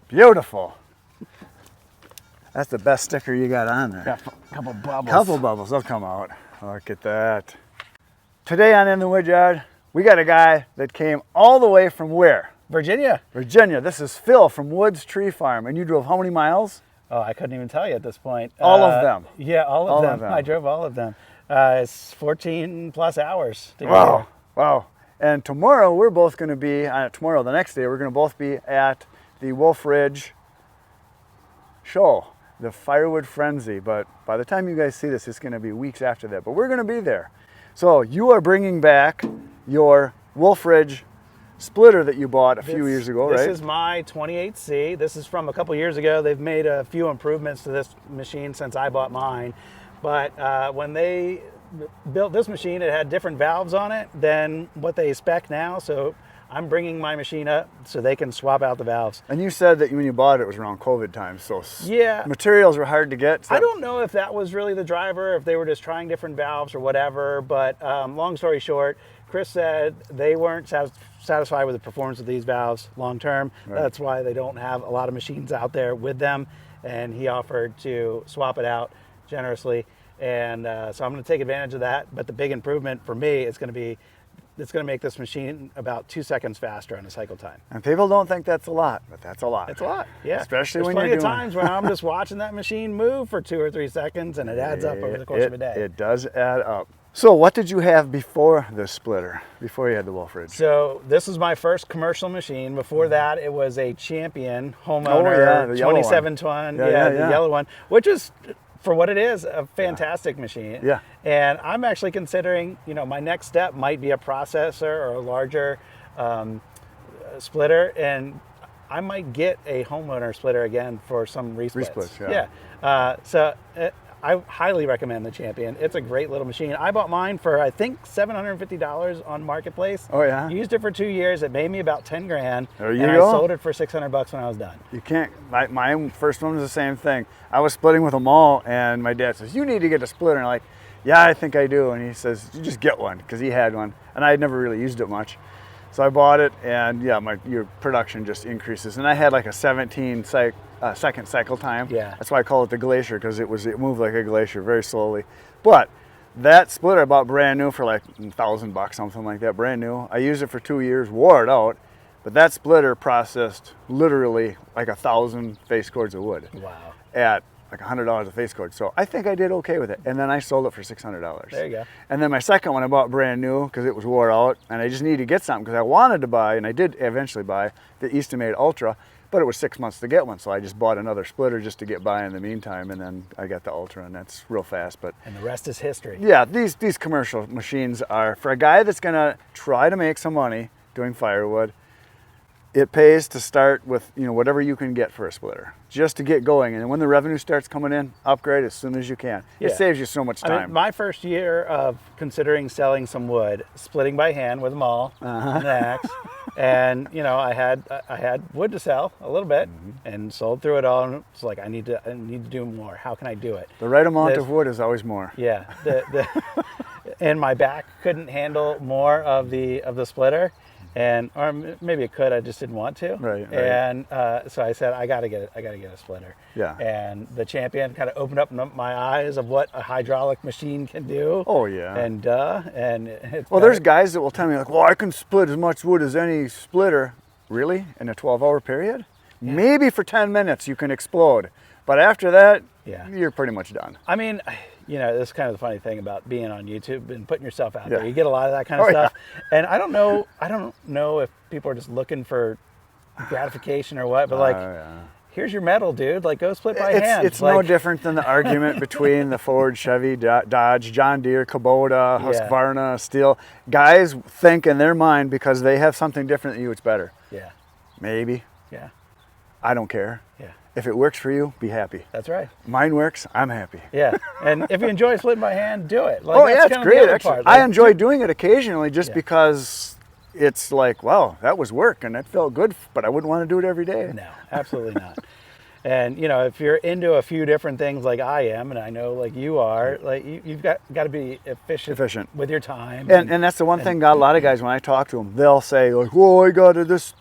Beautiful. That's the best sticker you got on there. Got a couple bubbles. Couple bubbles, they'll come out. Look at that. Today on In the Woodyard, we got a guy that came all the way from where? Virginia. Virginia. This is Phil from Woods Tree Farm. And you drove how many miles? Oh, I couldn't even tell you at this point. All of them? Yeah, all of them. I drove all of them. It's 14 plus hours to get Wow. here. Wow. And tomorrow we're both going to be, the next day, we're going to both be at the Wolf Ridge show, the Firewood Frenzy. But by the time you guys see this, it's going to be weeks after that. But we're going to be there. So you are bringing back your Wolf Ridge splitter that you bought a few years ago, right? This is my 28C. This is from a couple years ago. They've made a few improvements to this machine since I bought mine. But when they built this machine, it had different valves on it than what they spec now. So I'm bringing my machine up so they can swap out the valves. And you said that when you bought it, it was around COVID time, so yeah, materials were hard to get. So I don't know if that was really the driver, if they were just trying different valves or whatever. But long story short, Chris said they weren't satisfied with the performance of these valves long term. Right. That's why they don't have a lot of machines out there with them. And he offered to swap it out generously. And so I'm going to take advantage of that. But the big improvement for me is going to be, it's going to make this machine about 2 seconds faster on a cycle time. And people don't think that's a lot, but that's a lot. It's a lot, yeah. Especially There's when plenty you're of doing times when I'm just watching that machine move for 2 or 3 seconds, and it adds up over the course of a day. It does add up. So what did you have before this splitter, before you had the Wolf Ridge? So this is my first commercial machine. Before that, it was a Champion homeowner, the 27-ton, the yellow one, which is, for what it is, a fantastic machine. Yeah. And I'm actually considering, my next step might be a processor or a larger splitter, and I might get a homeowner splitter again for some resplits. I highly recommend the Champion. It's a great little machine. I bought mine for, I think, $750 on Marketplace. Oh, yeah? Used it for 2 years. It made me about 10 grand. There you and go. I sold it for $600 when I was done. You can't, my first one was the same thing. I was splitting with them all, and my dad says, you need to get a splitter. And I'm like, yeah, I think I do. And he says, you just get one, because he had one. And I had never really used it much. So I bought it, and yeah, your production just increases. And I had like a 17-second cycle time. Yeah. That's why I call it the glacier, because it moved like a glacier very slowly. But that splitter I bought brand new for like $1,000, something like that, brand new. I used it for 2 years, wore it out. But that splitter processed literally like 1,000 face cords of wood. Wow. At like $100 a face cord. So I think I did okay with it. And then I sold it for $600. There you go. And then my second one I bought brand new because it was wore out, and I just needed to get something because I wanted to buy, and I did eventually buy, the Easton-made Ultra, but it was 6 months to get one. So I just bought another splitter just to get by in the meantime, and then I got the Ultra, and that's real fast. But and the rest is history. yeah, these commercial machines are, for a guy that's gonna try to make some money doing firewood, it pays to start with whatever you can get for a splitter, just to get going. And when the revenue starts coming in, upgrade as soon as you can. Yeah. It saves you so much time. I mean, my first year of considering selling some wood, splitting by hand with a maul and an axe, and I had wood to sell a little bit, and sold through it all. And it's like I need to do more. How can I do it? The right amount of wood is always more. Yeah. And my back couldn't handle more of the splitter. Or maybe it could, I just didn't want to. Right. And so I said, I gotta get a splitter. Yeah. And the Champion kind of opened up my eyes of what a hydraulic machine can do. Oh yeah. And it's well, there's guys that will tell me like, well, I can split as much wood as any splitter. Really? In a 12-hour period? Yeah. Maybe for 10 minutes you can explode, but after that, you're pretty much done. I mean, this is kind of the funny thing about being on YouTube and putting yourself out there. You get a lot of that kind of stuff. Yeah. And I don't know if people are just looking for gratification or what, but here's your medal, dude. Like, go split by hand. It's no different than the argument between the Ford, Chevy, Dodge, John Deere, Kubota, Husqvarna, Steel. Guys think in their mind because they have something different than you, it's better. Yeah. Maybe. Yeah. I don't care. Yeah. If it works for you, be happy. That's right. Mine works, I'm happy. Yeah, and if you enjoy splitting by hand, do it. Like, it's great. Actually, I enjoy doing it occasionally just because it's like, wow, that was work and that felt good, but I wouldn't want to do it every day. No, absolutely not. And if you're into a few different things like I am, and I know like you are, like you've got to be efficient with your time. And that's the one thing. A lot of guys, when I talk to them, they'll say like, "Whoa, I got this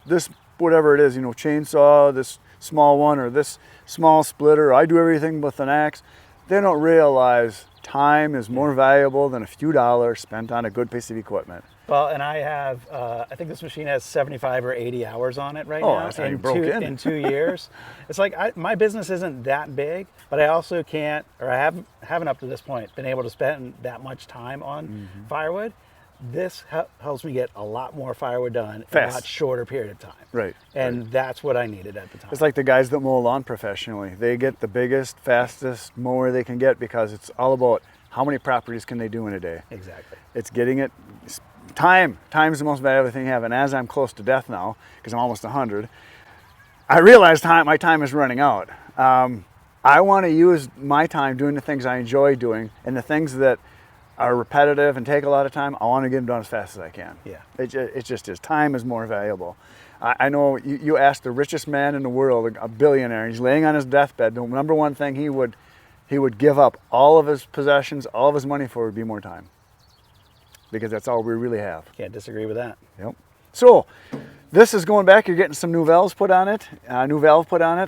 whatever it is, chainsaw, this small one or this small splitter, or I do everything with an axe. They don't realize time is more valuable than a few dollars spent on a good piece of equipment. Well, and I have, I think this machine has 75 or 80 hours on it right Oh, now. that's how you broke in 2 years. It's like my business isn't that big, but I also can't, or I haven't up to this point been able to spend that much time on firewood. This helps me get a lot more firewood done in a lot shorter period of time. Right. And that's what I needed at the time. It's like the guys that mow lawn professionally. They get the biggest, fastest mower they can get because it's all about how many properties can they do in a day. Exactly. It's getting it. Time's the most valuable thing you have. And as I'm close to death now, because I'm almost 100, I realize my time is running out. I want to use my time doing the things I enjoy doing, and the things that are repetitive and take a lot of time, I want to get them done as fast as I can. Yeah. It just is. Time is more valuable. I know you ask the richest man in the world, a billionaire, he's laying on his deathbed, the number one thing he would give up all of his possessions, all of his money for would be more time. Because that's all we really have. Can't disagree with that. Yep. So this is going back, you're getting some new valve put on it,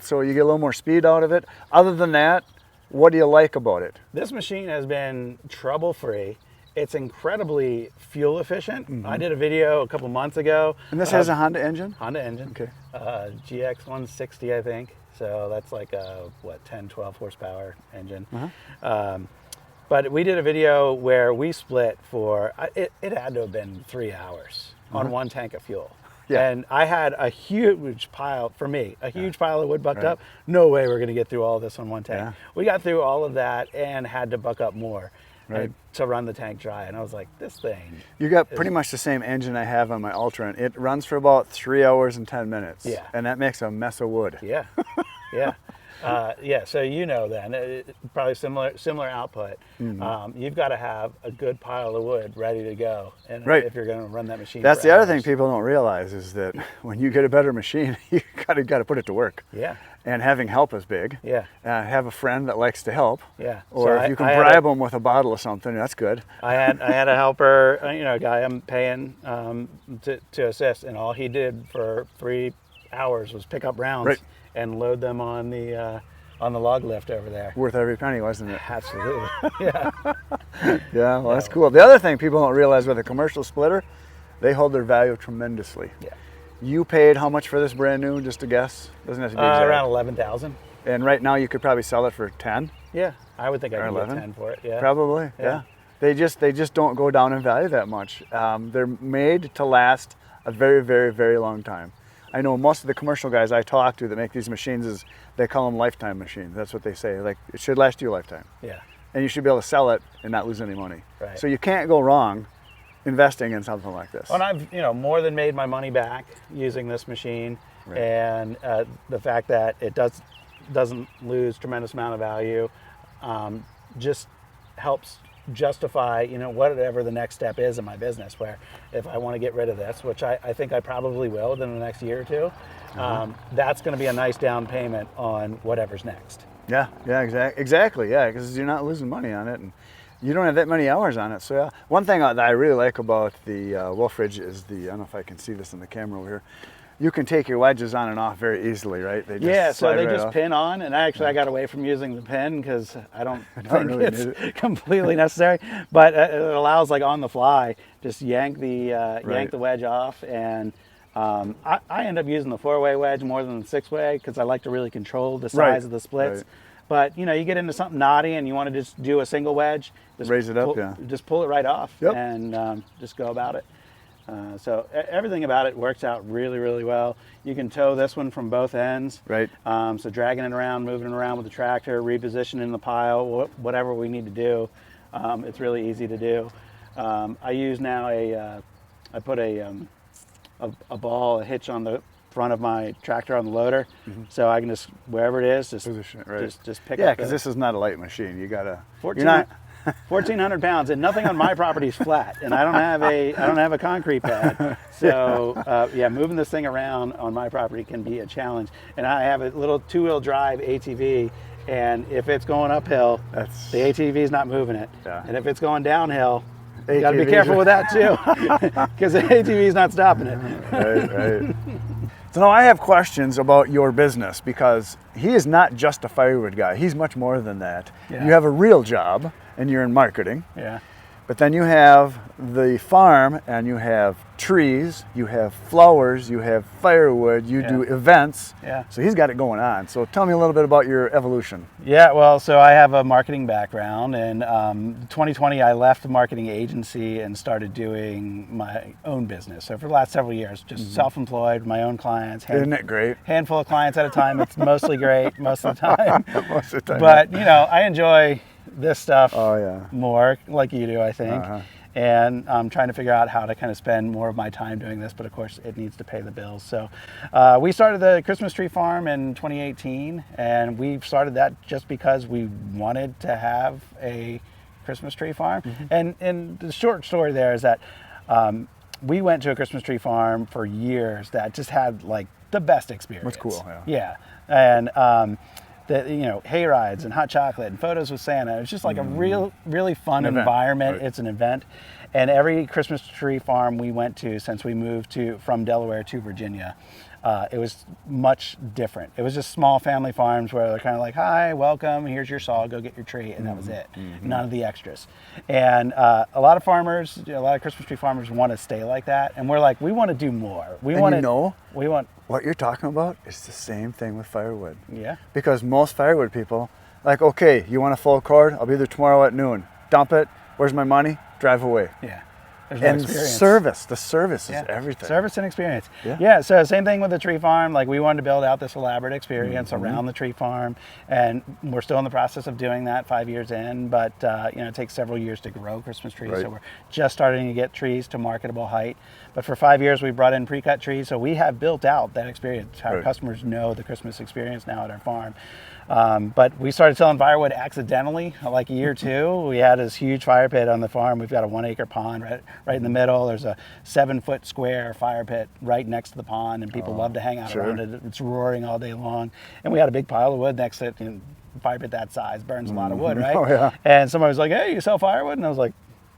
so you get a little more speed out of it. Other than that, what do you like about it? This machine has been trouble-free. It's incredibly fuel efficient. I did a video a couple months ago. And this has a Honda engine? Honda engine. Okay. GX 160, I think. So that's like a, 10, 12 horsepower engine. But we did a video where we split for, it had to have been 3 hours on one tank of fuel. Yeah. And I had a huge pile, for me, a huge pile of wood bucked up. No way we're going to get through all this on one tank. Yeah. We got through all of that and had to buck up more to run the tank dry. And I was like, this thing. You got pretty much the same engine I have on my Ultra. And it runs for about 3 hours and 10 minutes. Yeah. And that makes a mess of wood. Yeah. Yeah. So then, probably similar output. You've got to have a good pile of wood ready to go, and if you're going to run that machine. That's the other thing people don't realize is that when you get a better machine, you got to put it to work. Yeah. And having help is big. Yeah. Have a friend that likes to help. Yeah. Or if you can bribe them with a bottle of something, that's good. I had a helper, a guy I'm paying to assist, and all he did for 3 hours was pick up rounds. Right. And load them on the log lift over there. Worth every penny, wasn't it? Absolutely. Yeah. Yeah, well, that's cool. The other thing people don't realize with a commercial splitter, they hold their value tremendously. Yeah. You paid how much for this brand new, just to guess? Doesn't have to be exact. Around $11,000. And right now you could probably sell it for 10? Yeah, I would think I could get 10 for it. Yeah. Probably, yeah. They just don't go down in value that much. They're made to last a very, very, very long time. I know most of the commercial guys I talk to that make these machines they call them lifetime machines. That's what they say. Like, it should last you a lifetime. Yeah. And you should be able to sell it and not lose any money. Right. So you can't go wrong investing in something like this. Well, and I've more than made my money back using this machine, and the fact that it doesn't lose tremendous amount of value just helps justify whatever the next step is in my business, where if I want to get rid of this, which I think I probably will within the next year or two, that's going to be a nice down payment on whatever's next. Yeah, exactly, yeah, because you're not losing money on it, and you don't have that many hours on it. So yeah, one thing that I really like about the Wolf Ridge is I don't know if I can see this in the camera over here, you can take your wedges on and off very easily, right? They just so they right just off. Pin on, and I got away from using the pin because I don't think really it's completely necessary. But it allows, like on the fly, just yank the wedge off, and I end up using the 4-way wedge more than the 6-way because I like to really control the size of the splits. Right. But you get into something knotty and you want to just do a single wedge, just raise it up, just pull it right off, and just go about it. So everything about it works out really, really well. You can tow this one from both ends. Right. So dragging it around, moving it around with the tractor, repositioning the pile, whatever we need to do, it's really easy to do. I use now I put a hitch on the front of my tractor on the loader, so I can just, wherever it is, just position it, just pick up. Yeah, because this is not a light machine. You gotta. 1,400 pounds, and nothing on my property is flat, and I don't have a concrete pad. So moving this thing around on my property can be a challenge. And I have a little 2-wheel drive ATV, and if it's going uphill, the ATV is not moving it. Yeah. And if it's going downhill, You got to be careful with that too, because the ATV is not stopping it. Right. So now I have questions about your business, because he is not just a firewood guy. He's much more than that. Yeah. You have a real job, and you're in marketing. Yeah. But then you have the farm, and you have trees, you have flowers, you have firewood, you do events. Yeah. So he's got it going on. So tell me a little bit about your evolution. Yeah, well, so I have a marketing background, and 2020 I left the marketing agency and started doing my own business. So for the last several years, just self-employed, my own clients. Isn't it great? Handful of clients at a time. It's mostly great most of the time. Most of the time. But, I enjoy this stuff Oh, more, like you do, I think. And I'm trying to figure out how to kind of spend more of my time doing this, but of course it needs to pay the bills. So we started the Christmas tree farm in 2018, and we started that just because we wanted to have a Christmas tree farm. And the short story there is that we went to a Christmas tree farm for years that just had like the best experience. That's cool. Yeah. And hay rides and hot chocolate and photos with Santa. It's just like a really fun environment. Right. It's an event. And every Christmas tree farm we went to since we moved from Delaware to Virginia, it was much different. It was just small family farms where they're kind of like, hi, welcome, here's your saw, go get your tree, and that was it. None of the extras. And a lot of farmers, a lot of Christmas tree farmers want to stay like that, and we're like, we want to do more. We want what you're talking about is the same thing with firewood. Yeah. Because most firewood people, like, okay, you want a full cord? I'll be there tomorrow at noon. Dump it. Where's my money? Drive away. Yeah. And service. The service is everything. Service and experience. Yeah. So same thing with the tree farm. Like, we wanted to build out this elaborate experience around the tree farm, and we're still in the process of doing that 5 years in. But it takes several years to grow Christmas trees. Right. So we're just starting to get trees to marketable height. But for 5 years, we brought in pre-cut trees. So we have built out that experience. Our customers know the Christmas experience now at our farm. But we started selling firewood accidentally, like year 2. We had this huge fire pit on the farm. We've got a 1 acre pond right in the middle. There's a 7-foot square fire pit right next to the pond, and people love to hang out around it. It's roaring all day long. And we had a big pile of wood next to it. Fire pit that size burns a lot of wood, right? Oh, yeah. And somebody was like, hey, you sell firewood? And I was like,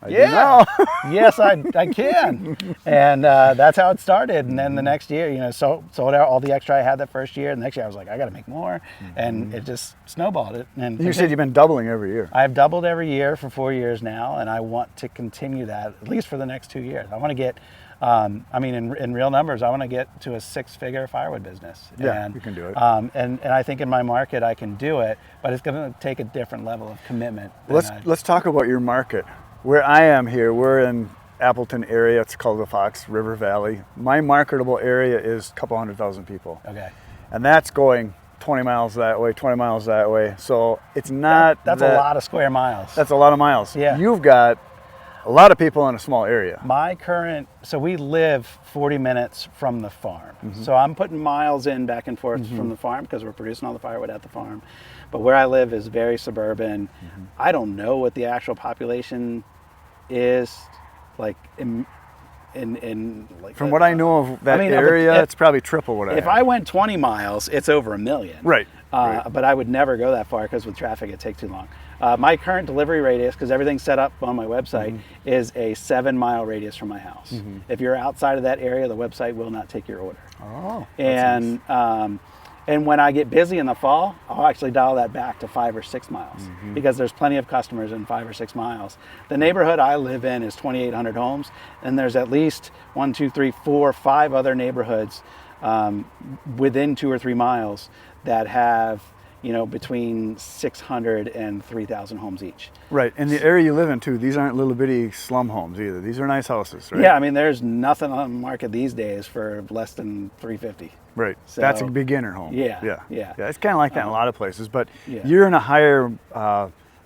Yeah. Yes, I can. And that's how it started. And then the next year, sold out all the extra I had that first year. And the next year I was like, I got to make more. And it just snowballed it. And you said you've been doubling every year. I've doubled every year for 4 years now. And I want to continue that at least for the next 2 years. I want to get, in real numbers, I want to get to a 6-figure firewood business. Yeah, and, you can do it. And I think in my market I can do it, but it's going to take a different level of commitment. Let's talk about your market. Where I am here, we're in Appleton area. It's called the Fox River Valley. My marketable area is a couple 100,000 people. Okay. And that's going 20 miles that way, 20 miles that way. So it's not... That's a lot of square miles. That's a lot of miles. Yeah. You've got a lot of people in a small area. So we live 40 minutes from the farm. So I'm putting miles in back and forth from the farm because we're producing all the firewood at the farm. But where I live is very suburban. I don't know what the actual population is like in from what I know of that area, it's probably triple what I have. If I went 20 miles, it's over 1 million. Right. But I would never go that far because with traffic it takes too long. My current delivery radius, because everything's set up on my website, is a 7-mile radius from my house. If you're outside of that area, the website will not take your order. Oh. And nice. And when I get busy in the fall, I'll actually dial that back to 5 or 6 miles because there's plenty of customers in 5 or 6 miles. The neighborhood I live in is 2,800 homes, and there's at least 1, 2, 3, 4, 5 other neighborhoods within 2 or 3 miles that have between 600 and 3,000 homes each. Right, and the area you live in too, these aren't little bitty slum homes either. These are nice houses, right? Yeah, there's nothing on the market these days for less than $350. Right, So, that's a beginner home. Yeah. It's kind of like that in a lot of places, but you're in a higher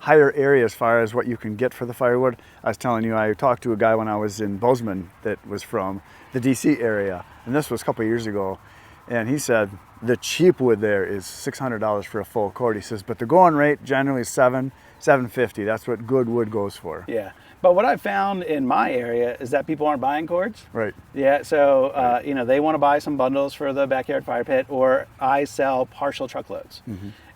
area as far as what you can get for the firewood. I was telling you, I talked to a guy when I was in Bozeman that was from the DC area, and this was a couple of years ago, and he said the cheap wood there is $600 for a full cord. He says, but the going rate generally is $750. That's what good wood goes for. Yeah, But what I found in my area is that people aren't buying cords. Right. Yeah, so they want to buy some bundles for the backyard fire pit, or I sell partial truckloads.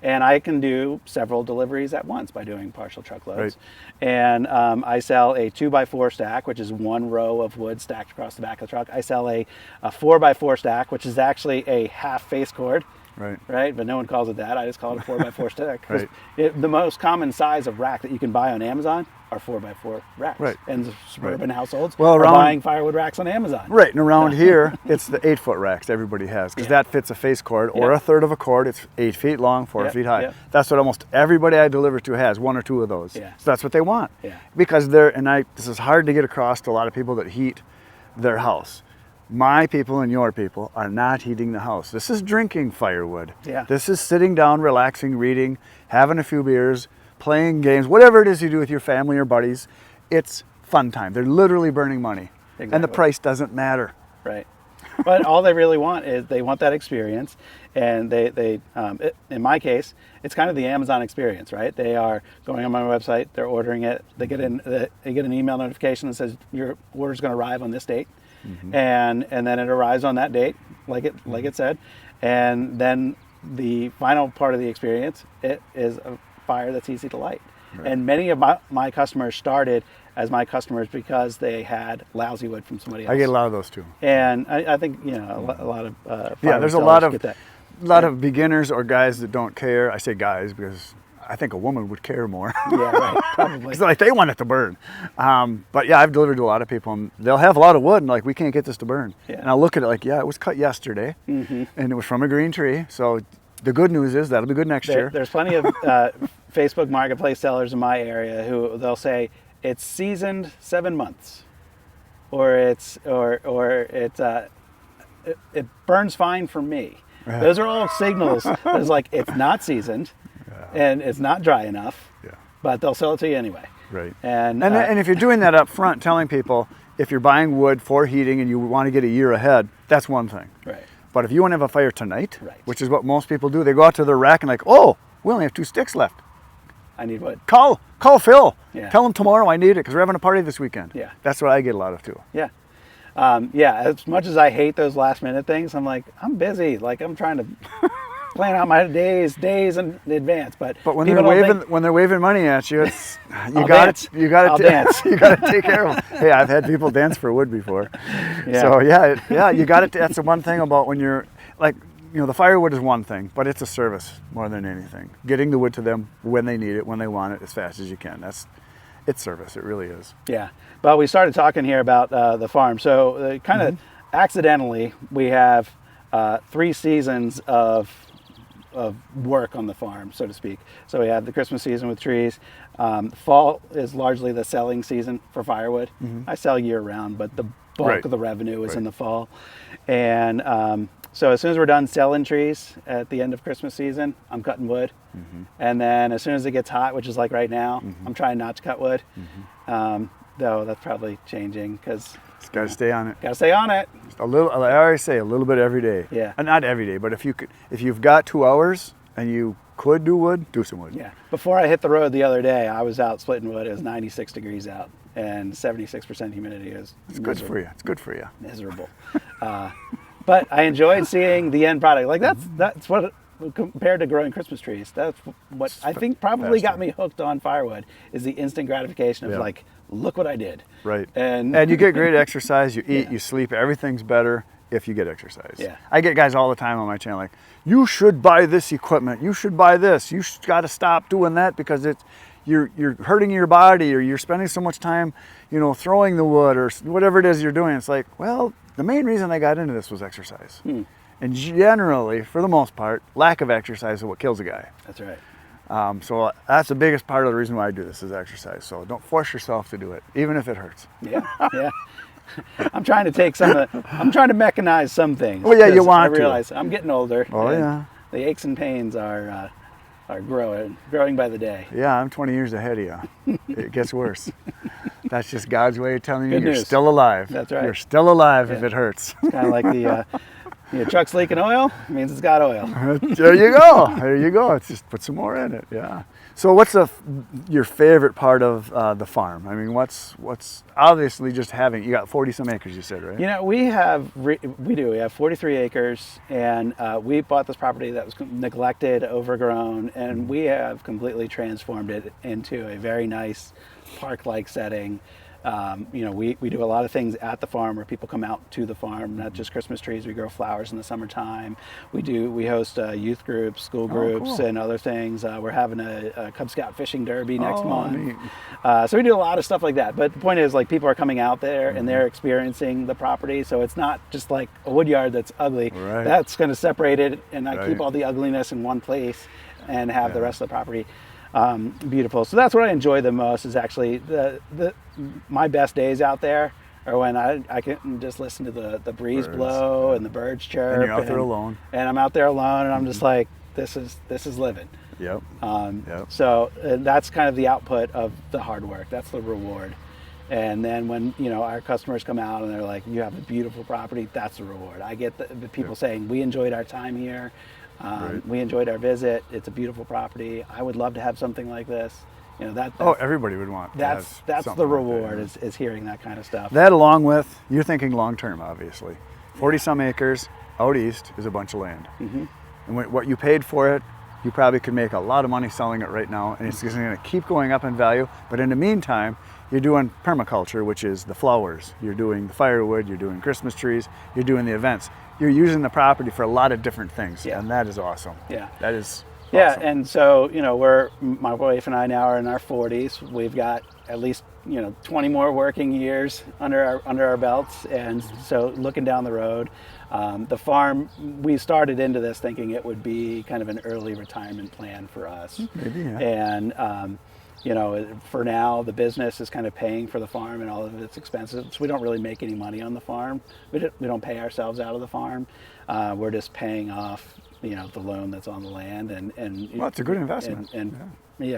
And I can do several deliveries at once by doing partial truckloads. Right. And I sell a 2x4 stack, which is one row of wood stacked across the back of the truck. I sell a 4x4 stack, which is actually a half face cord. Right, but no one calls it that. I just call it a 4x4 stack. Right. The most common size of rack that you can buy on Amazon are 4x4 racks. Right. And the suburban households Well, are buying firewood racks on Amazon. Right, and around here, it's the 8-foot racks everybody has, because that fits a face cord or a third of a cord. It's 8 feet long, 4 feet high. That's what almost everybody I deliver to has, 1 or 2 of those. So that's what they want. Because this is hard to get across to a lot of people that heat their house. My people and your people are not heating the house. This is drinking firewood. This is sitting down, relaxing, reading, having a few beers, playing games, whatever it is you do with your family or buddies. It's fun time. They're literally burning money. And the price doesn't matter. Right. But all they really want is they want that experience. And in my case, it's kind of the Amazon experience, right? They are going on my website, they're ordering it, they get an email notification that says your order's going to arrive on this date. And then it arrives on that date, like it said, and then the final part of the experience, it is a fire that's easy to light. And many of my customers started as my customers because they had lousy wood from somebody else. I get a lot of those too. And I think a lot of there's a lot of beginners or guys that don't care. I say guys because I think a woman would care more. Probably. It's like they want it to burn. But yeah, I've delivered to a lot of people, and they'll have a lot of wood, and like, we can't get this to burn. And I'll look at it like, it was cut yesterday, and it was from a green tree. So the good news is that'll be good next year. There's plenty of Facebook Marketplace sellers in my area who they'll say it's seasoned 7 months, or it burns fine for me. Those are all signals. It's like it's not seasoned. And it's not dry enough, but they'll sell it to you anyway. Right. And if you're doing that up front, telling people if you're buying wood for heating and you want to get a year ahead, that's one thing. Right. But if you want to have a fire tonight, which is what most people do, they go out to their rack and like, oh, we only have 2 sticks left. I need wood. Call Phil. Tell him tomorrow I need it because we're having a party this weekend. That's what I get a lot of too. As much as I hate those last minute things, I'm like, I'm busy. Like, I'm trying to plan out my days in advance. But when they're waving money at you, it's you got to take care of them. Hey, I've had people dance for wood before. So you got it. That's the one thing about when you're like, the firewood is one thing, but it's a service more than anything. Getting the wood to them when they need it, when they want it, as fast as you can. It's service. It really is. Yeah. But we started talking here about the farm. So kind of accidentally, we have 3 seasons of work on the farm, so to speak. So we have the Christmas season with trees. Fall is largely the selling season for firewood. I sell year round, but the bulk of the revenue is in the fall. And so as soon as we're done selling trees at the end of Christmas season, I'm cutting wood. And then as soon as it gets hot, which is like right now, I'm trying not to cut wood. Though that's probably changing because just got to stay on it. Got to stay on it. Just a little. I always say a little bit every day. Not every day, but if you've got 2 hours and you could do wood, do some wood. Before I hit the road the other day, I was out splitting wood. It was 96 degrees out and 76% humidity. It's good for you. It's good for you. Miserable. But I enjoyed seeing the end product. Like that's what, compared to growing Christmas trees, that's what I think probably got me hooked on firewood, is the instant gratification of like, look what I did. Right. And you get great exercise, you eat, you sleep, everything's better if you get exercise. I get guys all the time on my channel like, you should buy this equipment, you should buy this, you got to stop doing that because you're hurting your body, or you're spending so much time, throwing the wood or whatever it is you're doing. It's like, well, the main reason I got into this was exercise. And generally, for the most part, lack of exercise is what kills a guy. That's right. So that's the biggest part of the reason why I do this is exercise. So don't force yourself to do it, even if it hurts. I'm trying to I'm trying to mechanize some things. Well, you want to. I realize I'm getting older. Oh, The aches and pains are growing by the day. Yeah, I'm 20 years ahead of you. It gets worse. That's just God's way of telling you Good you're news. still alive. That's right. You're still alive if it hurts. It's kind of like Your truck's leaking oil, it means it's got oil. There you go. There you go. It's just put some more in it. Yeah. So what's your favorite part of the farm? I mean, what's obviously just having, you got 40 some acres, you said, right? You know, we have 43 acres, and we bought this property that was neglected, overgrown, and we have completely transformed it into a very nice park-like setting. You know, we do a lot of things at the farm where people come out to the farm, not just Christmas trees. We grow flowers in the summertime. We host youth groups, school groups, cool. and other things. We're having a Cub Scout fishing derby next month. Neat. So we do a lot of stuff like that. But the point is, like, people are coming out there and they're experiencing the property. So it's not just like a wood yard that's ugly. Right. That's going to separate it, and I Right. keep all the ugliness in one place and have the rest of the property beautiful. So that's what I enjoy the most, is actually my best days out there are when I can just listen to the breeze blow and the birds chirp. And you're out there alone. And I'm out there alone, and I'm just like, this is living. Yep. So that's kind of the output of the hard work. That's the reward. And then when, you know, our customers come out and they're like, you have a beautiful property, that's the reward. I get the people saying, we enjoyed our time here. We enjoyed our visit. It's a beautiful property. I would love to have something like this. You know, that's everybody would want. That's the reward, is hearing that kind of stuff. That, along with, you're thinking long term, obviously. 40 some acres out east is a bunch of land. Mm-hmm. And what you paid for it, you probably could make a lot of money selling it right now, and it's just going to keep going up in value. But in the meantime, you're doing permaculture, which is the flowers. You're doing the firewood. You're doing Christmas trees. You're doing the events. You're using the property for a lot of different things, and that is awesome. Yeah, that is. Yeah, awesome. and so, you know, my wife and I now are in our 40s. We've got at least, you know, 20 more working years under our belts, and so looking down the road, the farm, we started into this thinking it would be kind of an early retirement plan for us. Maybe, yeah. And you know, for now, the business is kind of paying for the farm and all of its expenses. So we don't really make any money on the farm. We don't pay ourselves out of the farm. We're just paying off, you know, the loan that's on the land, and well, it's a good investment. And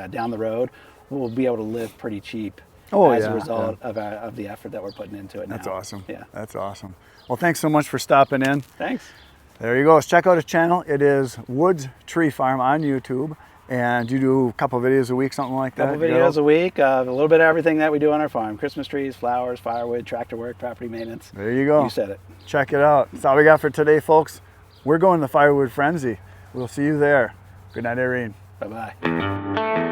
down the road, we'll be able to live pretty cheap as a result of the effort that we're putting into it now. That's awesome. Yeah, that's awesome. Well, thanks so much for stopping in. Thanks. There you go. Let's check out his channel. It is Woods Tree Farm on YouTube. And you do a couple videos a week, something like that? A couple videos a week, a little bit of everything that we do on our farm. Christmas trees, flowers, firewood, tractor work, property maintenance. There you go. You said it. Check it out. That's all we got for today, folks. We're going to Firewood Frenzy. We'll see you there. Good night, Irene. Bye-bye.